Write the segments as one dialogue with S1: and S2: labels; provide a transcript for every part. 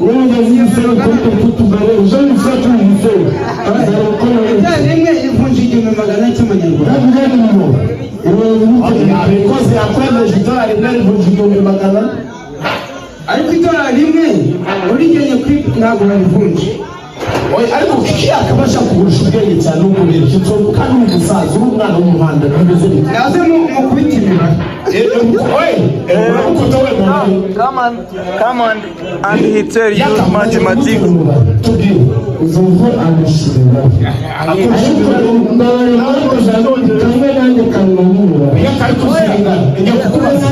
S1: Wewe unazisema kwa mtu mbele, usoni sasa hivi. Sasa rimwe ivunja igihumbi magana cy'amanyarwanda. Because ya kwenda jitwara rimwe ivunja igihumbi magana. Ariko itora rimwe urigeye kuri ntabwo barivunje. Ariko kiki akabasha kugusha ubwenge cyane n'umubiri cyo kandi umusaza umwana w'umuhanda n'ibeze bite. Naze mu kubitimira.
S2: Come on, and he tell you mathematics.
S1: Uzuvu anashira. Akashukuru ndani nako zanonde kamwe nande kanumura. Yakakuzinga. Yakukubaza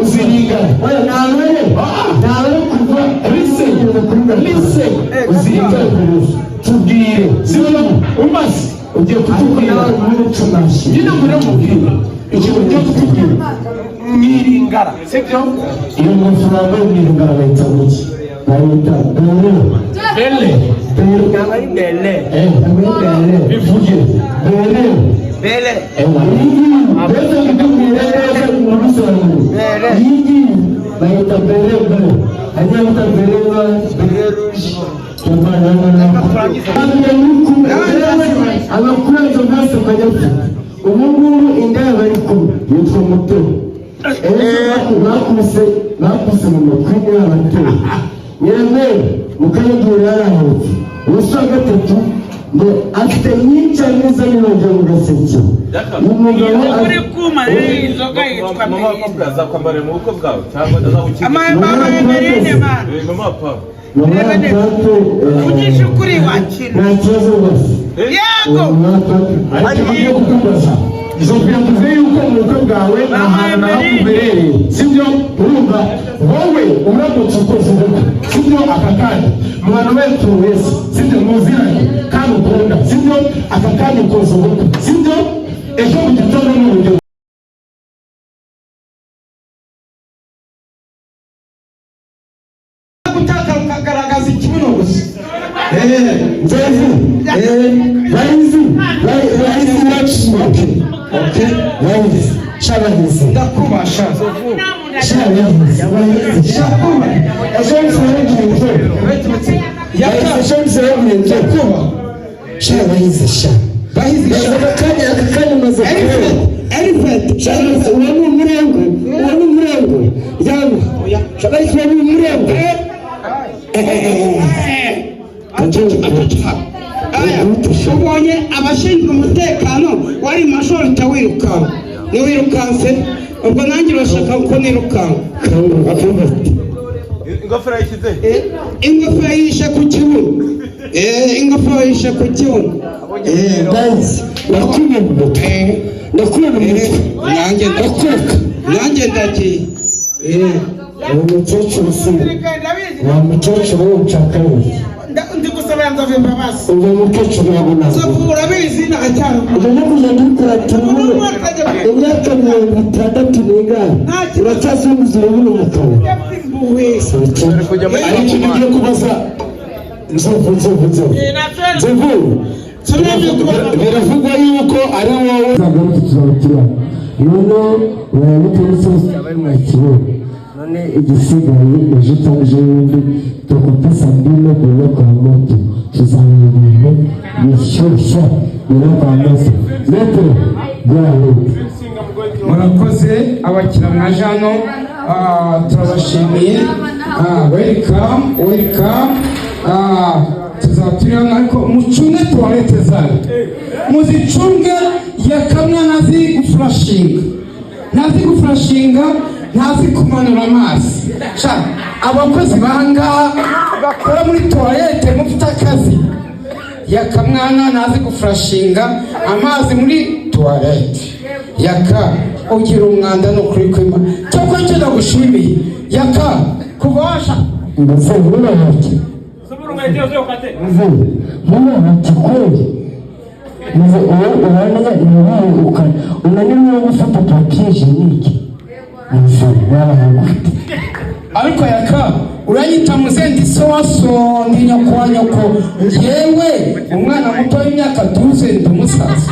S1: uziringa. Nawe kuva listen. Uziringa kurusu. Tubwire. Sibona umasi. Ugiye kutubwira umucunashi. Nyine muri mubwira. Ikintu cyo kutubwira. Miringara. Sibyo? Iyo mafaranga miringara bayitamuki. Bayita Bele. Bivuge. Bele. Bayita Bele. Hanyuma Bele Rouge. Abakuranzo bose bajya umuguru indaya bari kumwe yitwa muto. Bakuse mu makwini y'abato. Nyirame mukayigura yarahutse. Ubusa gatatu ngo afite nyinshi neza n'ibyo mu gaseke. Umugabo
S3: uri kuma inzoga yitwa
S4: mama wakobwa azakwambara mu bukwe bwawe cyangwa azawukina.
S3: Mama yemerene ma.
S4: Mama papa.
S3: Ugisha ukuri wakina.
S1: Nta kibazo bose.
S3: Yego.
S1: Agiye kukubaza. Izo byavuze yuko mu bukwe bwawe ahantu hakubereye. Sibyo urumva wowe uramutse ukoze ubukwe. Sibyo akakanya. Mu bantu benshi wese. Sibyo muziranye kandi ukunda. Sibyo akakanya ukoze ubukwe. Sibyo ejo mu gitondo n'urugero. Ukagaragaza ikibuno gusa. Okay. Shabahizi. Ndakubasha. Shabahizi. Shakuba. Shabahizi sha. Bahizi sha. Akakanya maze. Elephant. Shabahizi uwo murengo. Yawe. Shabahizi uwo murengo. Ubonye abashinzwe umutekano wari mashoro utawirukanka ntiwirukanse ubwo nanjye urashaka uko nirukanka
S4: ingofero yishyize
S1: ingofero yishe ku kibuno ingofero yishe ku kibuno ndakubona nanjye ndagiye umukecuru wa mukecuru w'ubucakara ndi gusaba nzove imbabazi uwo mukecuru yabona urabizi ntacyaro ugomba kuza ndikuratura imyaka 60 n'ingana uracyazunguza urubuno mukaba ariko ngiye kubaza nzovu biravugwa yuko ari wowe zagaruka tuzabukira none urayabutse abari mwakiwe none igisigaye ejo cyangwa ejobundi tukupesa mbino kuyo kwa moto tuzabona ibintu bishyushya biro kwa moto metero bwawe murakoze abakira mwaje hano turabashimiye welcome tuzaturana ariko mucunge tuwarete zanyu muzicunge yakamwa nazi gufurashinga ntazi kumanura amazi abakozi bahangaha bakora muri toilette mufite akazi yakamwana nazi gufurashinga amazi muri toilette yaka ugira umwanda no kuri kwima cyoko cyo ndagushimiye yaka kubasha ndasubira hati ariko yaka uranyita muzendi sowaso ndi nyoko yewe umwana muto w'imyaka 12 ndi umusaza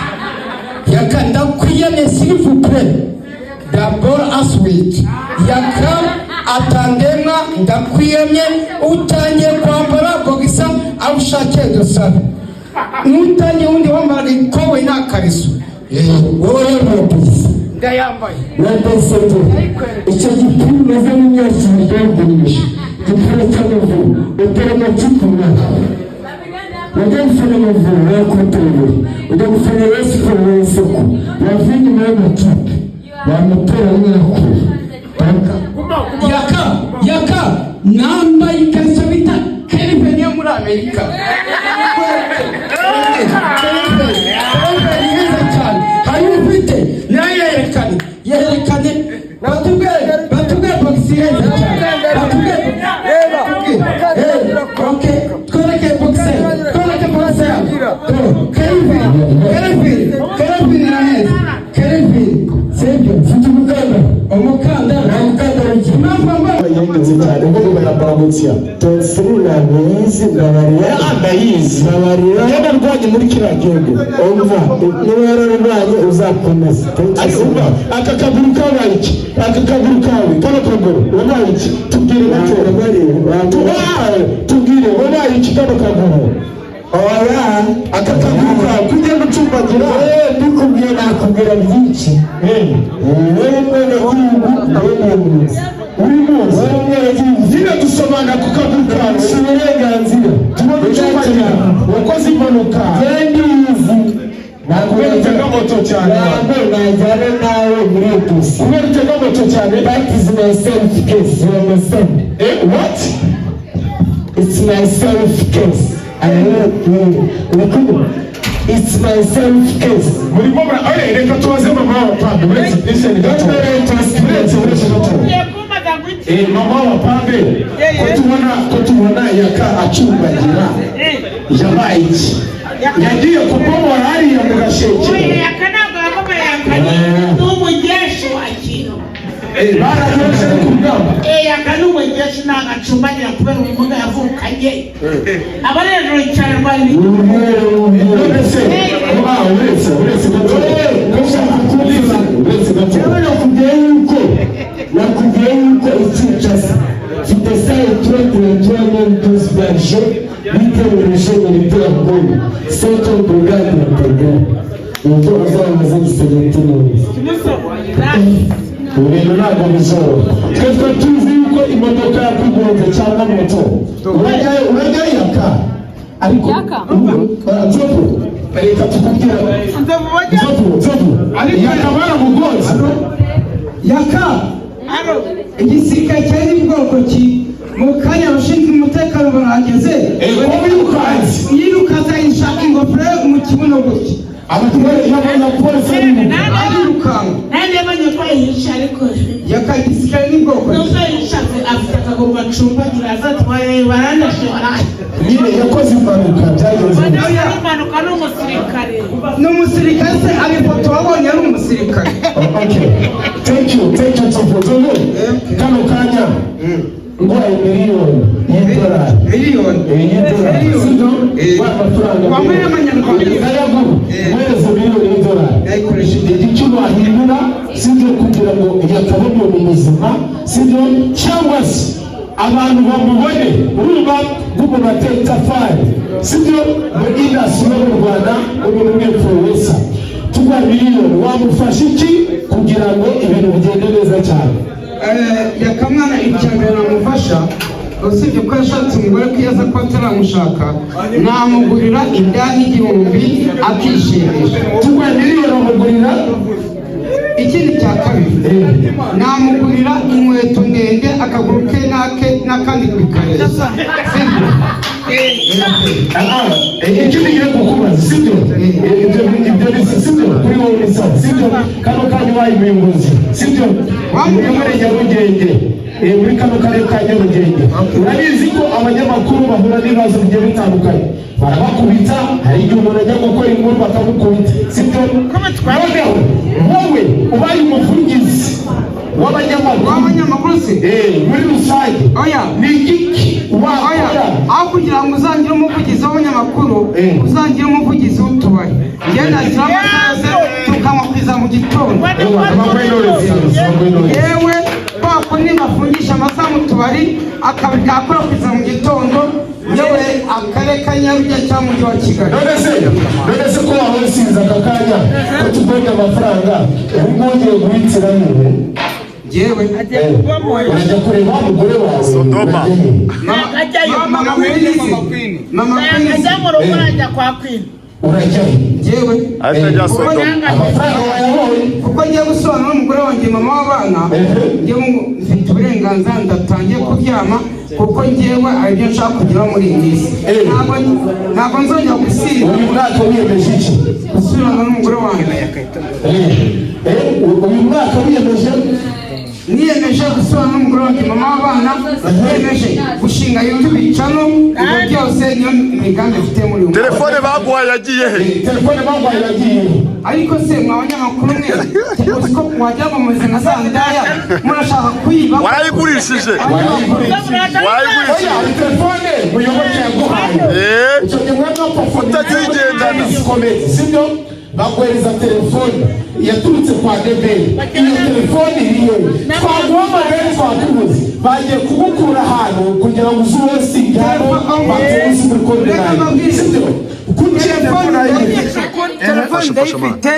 S1: yaka ndakwiyane s'il vous plaît d'abord ensuite yaka atendez-moi
S5: ndakwiyemye utangiye kwambara bogisa aho ushakiye dusabe n'utangiye wundi wambaraga ikoboyi n'akariso wowe bogisa ndayambaye
S1: Nadasabye icyo gipimo umeze nk'imyotsi miryangurisha gipimo cy'amavubi utera amacupa umwaka wajya gufana amavubi wakuterera ujya gufana wese ukora w'isoko wava inyuma y'amacupa wamutera mwakuru
S5: yaka nambaye ikariso bita Kelvin yo muri Amerika hari ufite nayo yerekane batubwire bogisi yeza cyane twereke bogisi Kelvin araheza Kelvin sebyo mfite umukandara
S1: yageze cyane ngo barabaramutsa tonsirira nizi ndabayizi y'abarwanyi muri kiriya gihugu umva niba yararwanye uzakomeza umva aka kaguru kabaye iki aka kaguru kawe kano kaguru wabaye iki tubwire tubwire wabaye iki kano kaguru oya aka kaguru kawe kujya gucumbagira ndikubwiye nakubwira byinshi wowe mwene gihugu zina dusomana ku kaguru kawe si uburenganzira tubona ucumbagira wakoze impanuka zendizi ntabwo utega moto cyane ntabwo najyana nawe muri iyo dosi kubera utega moto cyane that is my self case you understand what it's my self case it's my self case muri mama reka tubaze mama wa pambe uretse gato mama wa pambe ko tubona yaka acumbagira yabaye iki yagiye kupomora hariya mu gasheke
S3: yaka ntabwo yakomeye n'umugeshi wa kino
S1: barayose ku rugamba
S3: yaka n'umugeshi ntabwo acumbagira kubera ubumuga yavukanye aba ari hejuru cyane rwari uretse gato nakubwiye yuko icyicasa kidasaba turaturaturamo dusbaje bitegereje militaire mbonye centre brigade na Pagara ubwo uzamaze gisegete neza ibintu ntabwo bizoro twe tuzi yuko imodoka yakugonze cyangwa moto urajya yaka ariko zopo reka tukubwira zopo yaka baramugonze yaka igisirikare cyari bwoko ki mu kanya abashinzwe umutekano barahageze yirukaza yishaka ingofero mu kibuno gutya abapolisi arirukanka nanjye abanye ko yihishe ariko
S1: yaka igisirikare ni bwoko ki
S3: nuko yishatse afite akaguru gacumbagira azatwaye barandashe baraye
S1: nyine yakoze impanuka byagenze
S3: impanuka
S5: n'umusirikare se ari foto wabonye ari umusirikare
S1: okay thank you tuvuze kano kanya ngwaye miliyoni y'idolari
S5: wambaye amanyarwanda
S1: mweze miliyoni y'idolari icyo wahindura sibyo kugira ngo yakabone mu buzima sibyo cyangwa se abantu bamubone urumva nk'umuntu ateye itafari sibyo mu indasi yo mu Rwanda umuntu w'imfurwesa tugwa miliyoni wamufasha iki kugira ngo ibintu bigende neza cyane
S5: yakamwana icyambere namufasha usibye ko yashatse umugore ko yaza ko ataramushaka namugurira indani igihumbi akishimisha
S1: tugwa miliyoni amugurira
S5: ikindi cya kabiri namugurira inkweto ndende akaguru ke n'akandi kwikareza
S1: ikindi ngiye kukubaza sibyo ibyo sibyo kuri wowe bisa sibyo kano kanya ubaye umuyobozi sibyo muri Nyarugenge muri kano karere ka Nyarugenge urabizi ko abanyamakuru bahura n'ibibazo bigiye bitandukanye barabakubita hari igihe umuntu ajya gukora inkuru bakamukubita sibyo noneho wowe ubaye umuvugizi w'abanyamakuru se muri rusange ni igiki wakora
S5: aho kugira ngo uzangire umuvugizi w'abanyamakuru uzangire umuvugizi w'utubari njye nashyira amasaha tukamukwiza mu gitondo yewe bako nibafungisha amasaha mu tubari akabikakora kugeza mu gitondo yewe akareka Nyarugenge cyangwa umujyi wa Kigali.
S1: None se ko wawe sinza aka kanya ko tubonye amafaranga ubu ngiye guhitira niwe
S5: yewe
S1: urajya kureba umugore wawe
S2: Sodoma.
S5: Mama Queen
S6: urajya kwa Queen
S1: urajya
S5: yewe
S2: Atajya Sodoma.
S1: amafaranga wayahoye
S5: kuko ngiye gusobanura n'umugore wanjye mama w'abana ngewe mfite uburenganzira ndatangiye kuryama kuko ngewe aribyo nshaka kugeraho muri iyi minsi ntabwo nzongera gusiba
S1: uyu mwaka wiyemeje iki
S5: gusubirana n'umugore wanjye
S1: uyu mwaka wiyemeje
S5: niyemeje gusubirana n'umugore wanjye mama w'abana niyemeje gushinga YouTube channel ibyo byose niyo migambi mfite muri uyu
S2: Telefone baguhaye yagiye he?
S1: telefone bagwaye yagiye
S5: ariko se mwabanyamakuru mwe ko mwajya mu muzi nka Sandaya murashaka kuyiba
S2: Warayigurishije. Warayigurishije.
S1: oya telefone muyoboke yaguhaye icyo gihe mwebwe
S2: Utazigendana.
S1: sibyo baguhereza telefone yaturutse kwa debeli iyo telefone iriyo twaguhamagaye twakubuze bagiye kugukura ahantu kugira ngo uzi wese ibyaro batuzi muri kontinari sibyo
S5: telefone ndayifite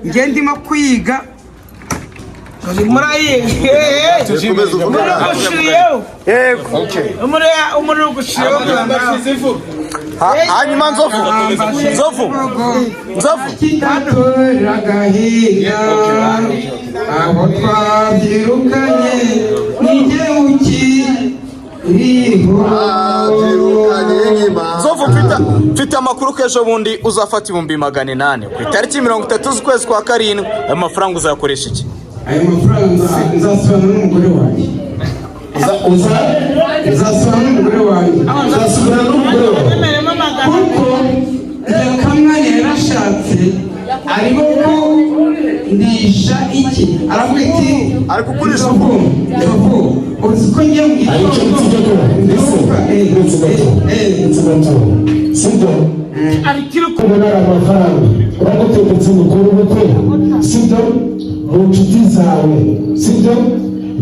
S5: nge ndimo kwiga
S2: Hanyuma Nzovu.
S5: kidatora agahiga abo twabyirukanye nijye ukiriho.
S2: Nzovu mfite amakuru ko ejo bundi uzafata 800 ku itariki 30 z'ukwezi kwa karindwi. Ayo mafaranga uzakoresha iki?
S5: ayo mafaranga nzasubirana n'umugore wanjye nzasubirana n'umugore wanjye kuko Kamwana yarashatse arimo kundisha iki aravuga iti
S2: Ari kugurisha
S5: uzi ko ngiye mu
S1: sibyo kubona amafaranga uragutegetse mukuru ubukwe sibyo mu nshuti zawe sibyo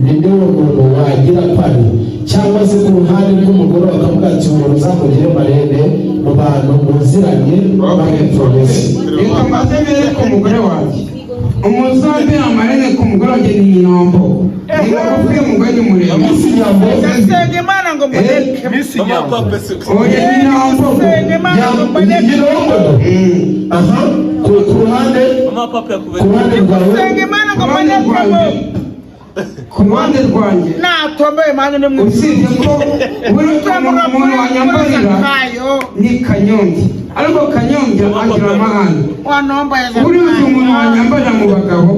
S1: ni niwe muntu wagira pari cyangwa se ku ruhande rw'umugore bakavuga ati umuntu uzamugire marene mu bantu muziranye bamutorese
S5: reka mbaze mbere ku mugore wanjye umuzabe amarene ku mugore wanjye ni Nyambo niba uvuye umugore ni muremure
S1: misi nyambo
S6: senga Imana ngo mboneke
S5: oya ni Nyambo
S6: senga Imana ngo mboneke
S1: aha ku ruhande rwawe
S6: senga Imana ngo mboneke
S5: ku ruhande rwanjye
S6: natomboye Imana ni mu
S5: usibye ko buri umuntu wanyambarira ni Kanyombya ariko Kanyombya agira amahane
S6: wanomboye
S5: buri umuntu wanyambarira mu bagabo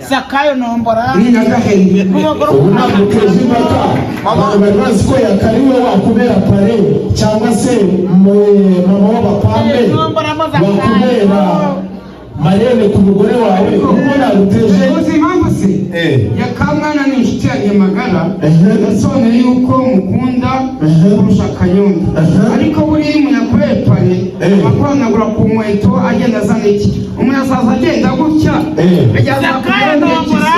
S6: Zakayo nombora
S5: ni Nyagahene
S1: ubu ntabwo uteza impaka abantu bari bazi ko yakariwe wakubera pare cyangwa se mama w'abapambe wakubera marene ku mugore wawe ubu naguteje
S5: uzi impamvu se Yakamwana ni inshuti yanjye magara yasobanuye yuko mukunda kurusha Kanyombya ariko buriya umunyakoreye pare akoranagura ku nkweto agenda azana iki umuntu azaza agenda gutya
S6: Zakayo nombora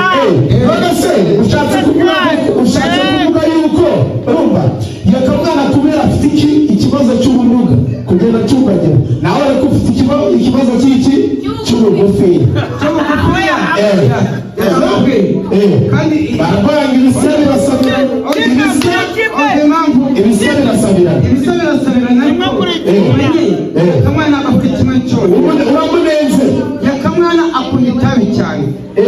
S1: none se ushatse kuvuga yuko urumva Yakamwana kubera afite ikibazo cy'ubumuga kugenda cyubagira nawe ariko ufite ikibazo cy'iki cy'ubugufi
S5: kandi
S1: barwanya ibisebe basabira ibisebe birasabirana
S5: Yakamwana afite kimwe cyose
S1: uramunenze
S5: Yakamwana akunda itabi cyane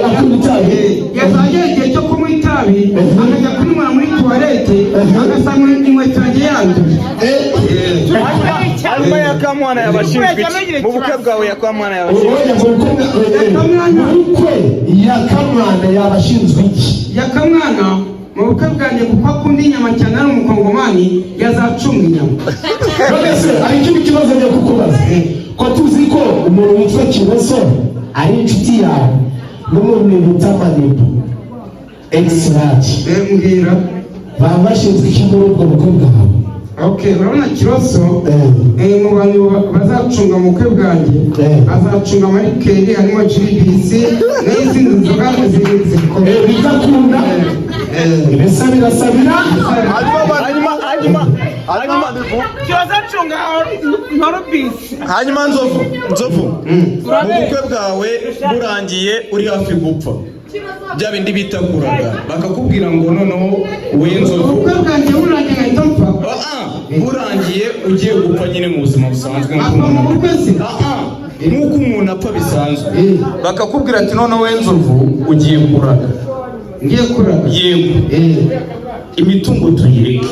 S1: akunda itabi
S5: yazagera igihe cyo kunywa itabi akajya kunywa muri tuwarete agasanga inkweto yanjye yanduye
S2: Hanyuma Yakamwana yabashinzwe iki? Mu bukwe bwawe Yakamwana yabashinzwe
S1: Yakamwana yabashinzwe iki
S5: Yakamwana mu bukwe bwanjye kuko akunda inyama cyane ari umukongomani yazacunga inyama
S1: none se hari ikindi kibazo njya kukubaza ko tuzi ko umuntu witwa Kiboso ari inshuti yawe n'umuntu bita Manibu egisirati
S5: mbwira
S1: baba bashinzwe iki muri ubwo bukwe bwawe
S5: Okay, urabona Kiroso mu bantu bazacunga mu bukwe bwanjye azacunga marikeri harimo GBC n'izindi nzoga zikomeye
S1: bitakunda birasabira
S2: hanyuma nzovu mu bukwe bwawe burangiye uri hafi gupfa bya bindi biteguraga bakakubwira ngo noneho w'inzovu
S5: ubukwe bwanjye burangiye ngahita mpfa
S2: burangiye ugiye gupfa nyine mu buzima busanzwe nk'uko umuntu apfa bisanzwe bakakubwira ati noneho w'inzovu ugiye kuraga
S5: ngiye kuraga
S2: yego imitungo tuyireke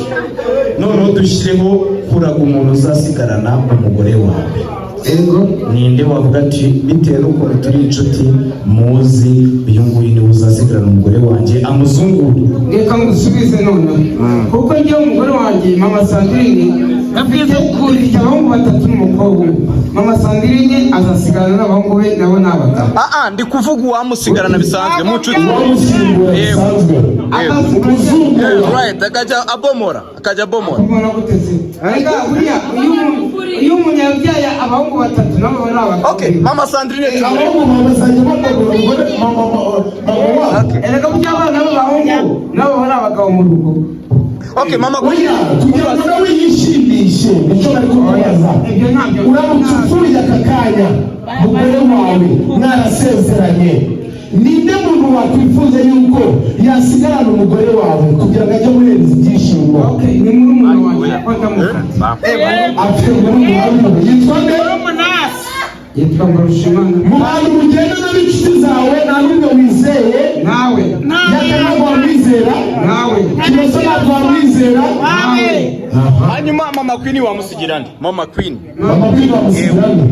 S2: noneho dushyireho kuraga umuntu uzasigarana umugore wawe
S5: ego
S2: ninde wavuga ati bitewe n'ukuntu turi inshuti muzi uyu nguyu niwe uzasigarana umugore wanjye amuzungure
S5: reka ngusubize noneho kuko njyewe umugore wanjye mama Sandrine afite abahungu 3 n'umukobwa mama Sandrine azasigana n'abahungu be nabo n'abagabo
S2: ndi kuvuga uwamusigarana bisanzwe mu nshuti right akajya abomora
S5: guteze ariko buriya uyu umuntu yabyaye abahungu 3 nabo bari abagabo
S2: okay mama Sandrine
S5: erega burya abana b'abahungu nabo bari abagabo mu rugo
S2: okay mama
S1: kugira ngo nawe yishimishe nicyo bari kubaza uramutse upfuye aka kanya umugore wawe mwarasezeranye ninde muntu wakwifuza yuko yasigarana umugore wawe kugira ngo ajye muhereza ibyishimo
S5: ni muri umuntu wanjye
S1: afite muri wawe yitwa nde
S5: yitwa Mbarushimana
S1: mu bantu mugenda n'inshuti zawe nta n'umwe wizeye
S5: nawe
S1: ntabwo wamwizera
S5: nawe
S1: Kiroso ntabwo wamwizera
S2: hanyuma mama Queen wamusigira nde mama Queen
S1: wamusigira nde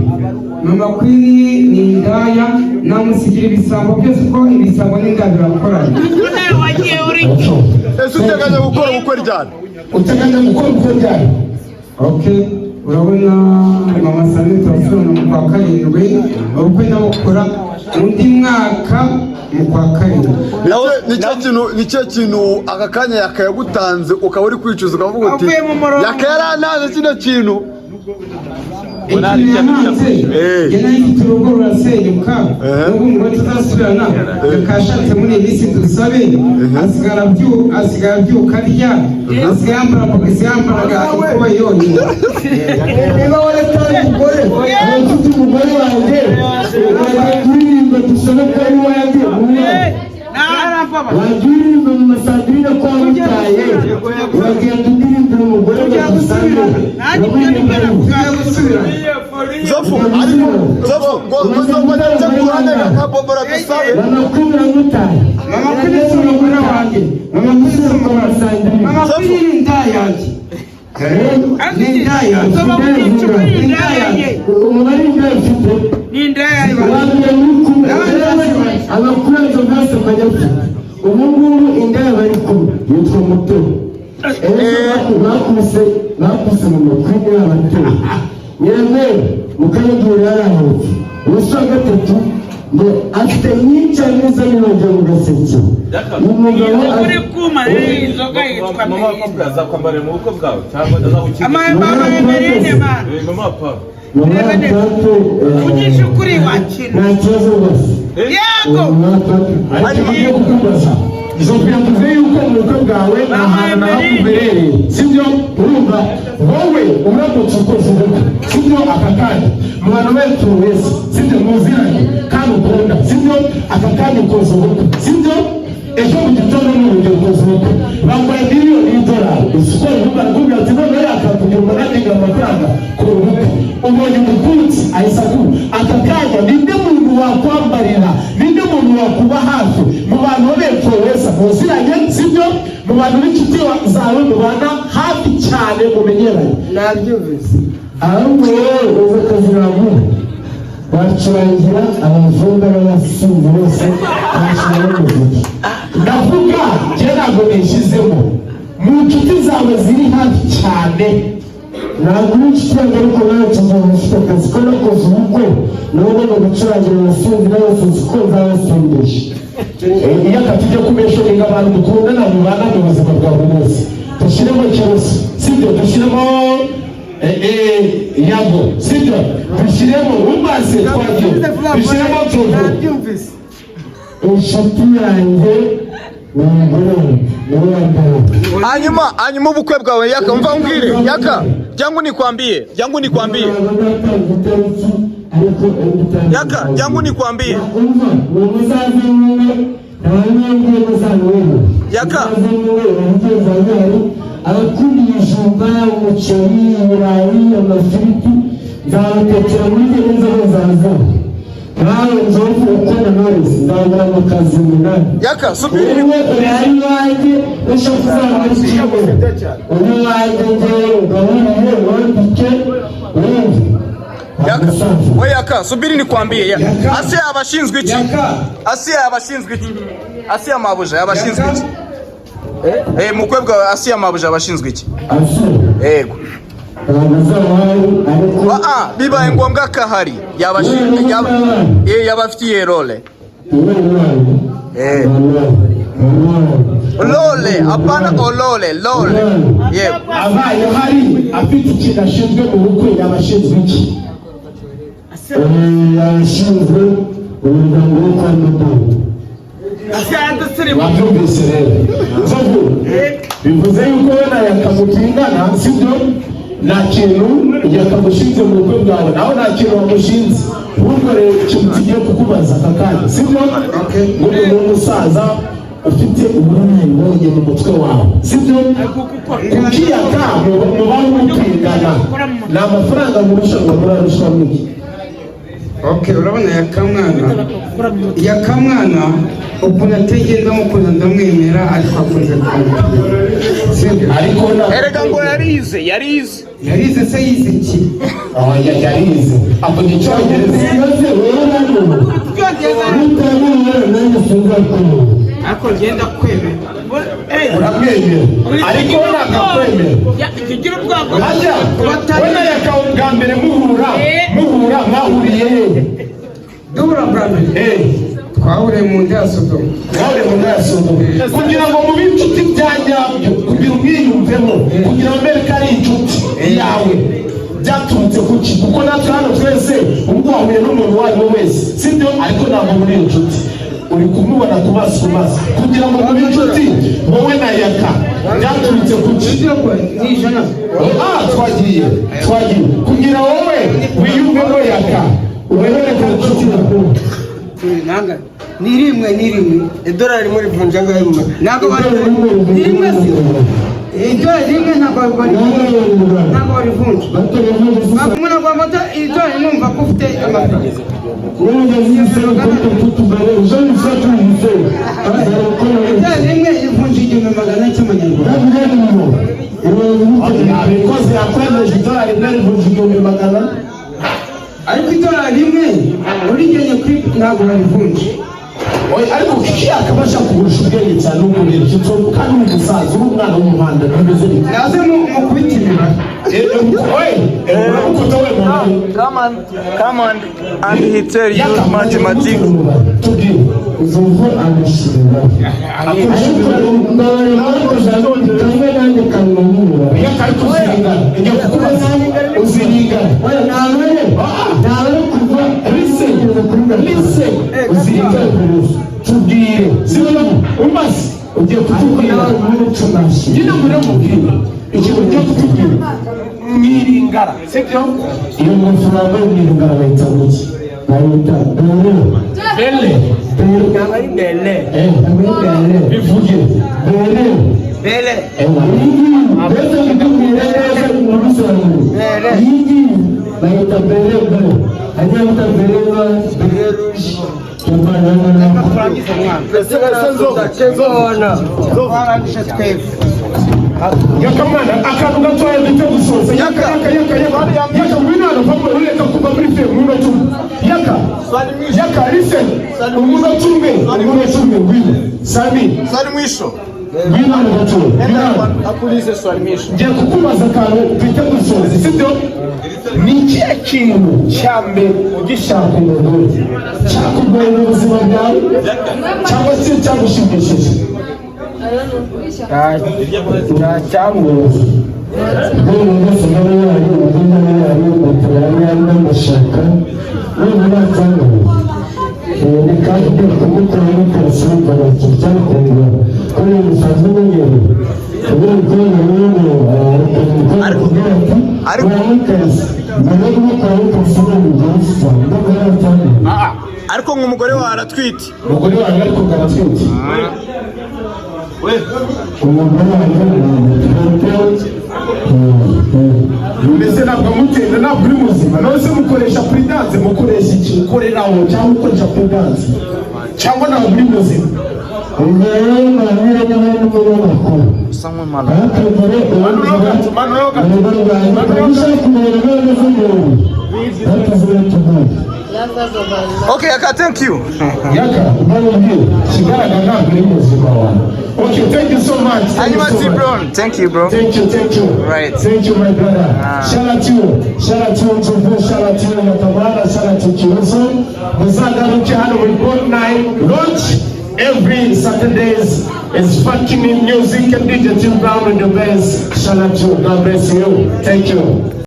S5: mama Queen ni indaya namusigira ibisambo byose ko ibisambo n'indaya birakorana
S4: ese uteganya gukora ubukwe ryari
S5: okay urabona mama Sandrine turasubira mu kwa karindwi ubukwe ndabukora undi mwaka mu kwa karindwi
S4: nicyo kintu aka kanya yakayagutanze ukaba uri kwicuza ukavuga uti yakayarantanze kino kintu
S5: ifite urugo rurasenyuka n'ubu umugore tutazasubirana yakashatse muri iyi minsi dusabe asigara abyuka arya asigaye yambara bogisi yambaraga kuba yonyine niba waratanze umugore
S1: abafite umugore wanjye wajya dusabe ko ari wanjye wajya uririmba mu Sandrine ko wamutaye uragenda undirimbira umugore wadusabe
S4: Zofu
S5: mama Queen si umugore wanjye mama Queen si umugore wa Sandrine mama Queen ni indaya yanjye
S1: umubare w'indaya ufite wabwira muri kumwe abakuranzo bose bajya ufite ubu ngubu indaya bari kumwe yitwa Mutoni bakuse mu makuru y'abatoni nyirambere mukayagura yarahutse ubusa wa gatatu ngo afite nyinshi neza n'inojya mu gaseke umugabo
S6: uri kuma inzoga yitwa
S4: mama azakwambarira mu bukwe bwawe cyangwa azagukiza mama
S6: ugisha ukuri wakina
S1: nta kibazo rwose
S6: yego
S1: ariko ngiye kukubaza izo tuvuye yuko mu bukwe bwawe nta hantu nahakubereye sibyo urumva wowe uramutse ukoze ubukwe sibyo aka kanya mu bantu benshi wese sibyo muziranye kandi ukunda sibyo aka kanya ukoze ubukwe sibyo ejo mu gitondo n'urugero ukoze ubukwe bambaye miliyoni y'idolari isoko rivuga ngo ati none yakakugira umunani amafaranga ku bukwe ubonye umukunzi ahise aguha aka kanya ninde muntu wakwambarira ninde muntu wakuba hafi mu bantu benshi wese muziranye sibyo mu bantu b'inshuti zawe mubana hafi cyane mumenyeranye
S5: nabyumvise
S1: ahubwo rero uza kaziramu wacurangira abazungu n'abasinzi bose bashyira n'umuziki ndavuga njye ntabwo nishyizemo mu nshuti zawe ziri hafi cyane ntabwo uri inshuti yanjye ariko nawe tugiye ufite akazi ko nakoze ubukwe nawe ugomba gucurangira abasinzi n'abasinzi ko nzabasindisha iyo akatujya kumeshoninga abantu dukundana mubana mu buzima bwa buri munsi dushyiremo ikibazo sibyo dushyiremo yago sibyo dushyiremo umaze twagiye dushyiremo tuvu inshuti yanjye
S4: hanyuma ubukwe bwawe yaka umva umbwire yaka jangu nikwambie yaka jangu nikwambie yaka
S1: abakundishumba umuceri ibirayi amafiriti nzabatekera muri gereza bazaza nawe nzovu ukora nores nzabura mu kazi munani
S4: yaka subiri
S1: urahari wanjye usha kuzaba ikigo uri wanjye njyewe ugaburiye wandike urumva
S4: we yaka subiri nikwambie Asia abashinzwe iki Asia mabuja abashinzwe iki mukwe bwa Asia mabuja abashinzwe iki yego bibaye ngombwa kahari yabafitiye role lole apana olole yego
S1: abaye hari afite ikintu ashinzwe mu bukwe yabashinzwe iki yashinzwe umuryango wo kwa Mudamu wabyumvise rero bivuze yuko wenda yakamutingana sibyo nta kintu yakamushinze mu bukwe bwawe nawe nta kintu wamushinze ahubwo rero ikintu tugiye kukubaza aka kanya sibyo ngo ni umusaza ufite ubunararibonye mu mutwe wawe sibyo ukiyaka mubaho mutingana ni amafaranga murushanwa murarusha mwiki
S5: urabona yakamwana ukuntu ategenda mukunda ndamwemera ariko akunze
S1: ariko
S2: erega ngo yarize
S5: se yize iki
S1: yarize avuga icyongereza
S6: ariko ngenda kwemera
S1: uramwemera ariko nagakwemera
S6: kigira ubwango
S1: hajya wenda yakawe bwa mbere muhura mwahuriye
S5: duhura bwa mbere twahuriye mu nda ya Sodomu kugira ngo mube inshuti bya nyabyo kugira umwiyumvemo kugira ngo mbere ko ari inshuti yawe byaturutse kuki kuko natwe hano twese ubwo wahuye n'umuntu uwo ari we wese sibyo ariko ntabwo muri inshuti uri kumubona ku maso kugira ngo mube inshuti wowe na yaka byaturutse kuki twagiye kugira wowe wiyumvemo yaka urebere ku inshuti bakuru ni rimwe idolari muri vunja ngaho mu ntabwo bari rimwe idolari rimwe ntabwo barivunja umuntu agomba idolari numva ko ufite amafaranga idolari rimwe ivunja 1,100 cy'amanyarwanda
S1: abikoze yakwemeje idolari rimwe rivunja 1,100
S5: ariko idolari rimwe urigeze kuri ntabwo barivunja
S1: ariko kiki akabasha kurusha ubwenge cyane n'umubiri cyo kandi umusaza umwana w'umuhanda ntabeze bite
S5: naze mu kubita imibare
S4: come on and he tell you mathematics
S1: uzuvu amashira tubwire sibona umasi ugiye kutubwira nyine muramubwira ikintu cyo kutubwira mwiringara sibyo iyo mafaranga y'umwiringara bayita muki bayita bele bivuge bele bayita bele hanyuma bele yakamana akantu gatoya duto gusoza yaka mwinana pamwe ureka kuva muri fe muno tumwe yaka listen muno tumwe ngwino sami
S4: mwisho
S1: mwinana gatoya
S4: akulize swali mwisho
S1: ngiye kukubaza akantu duto gusoza sibyo ni ikihe kintu cya mbere ugishaka umuntu cyakugoye mu buzima bwawe cyangwa se cyagushimishije cyangwa None n'asigara yayo ugenda yayo batoranya n'amashaka none natanga ni kandi byo kumukora n'ukarasaba baraki cyangwa kuri musaza n'ingero kubera ko n'umuntu
S2: ariko nk'umugore wawe aratwite
S1: umugore wawe ariko aratwite umugore wawe mbese ntabwo amutenda ntabwo uri muzima none se mukoresha puridanse mukoresha iki ukoreraho cyangwa ukoresha puridanse cyangwa ntabwo uri muzima
S2: Okay, Yaka, thank you.
S1: Yaka, okay, thank you so much.
S2: Thank you, bro.
S1: Thank you.
S2: Right.
S1: Thank you, my brother. Shout out to you, Ntovu, shout out to you, Yatamara, shout out to Kiroso. Muzaga Ruchihano will go night launch every Saturdays. It's fucking in music and digital down in the best. Shout out to you. God bless you. Thank you.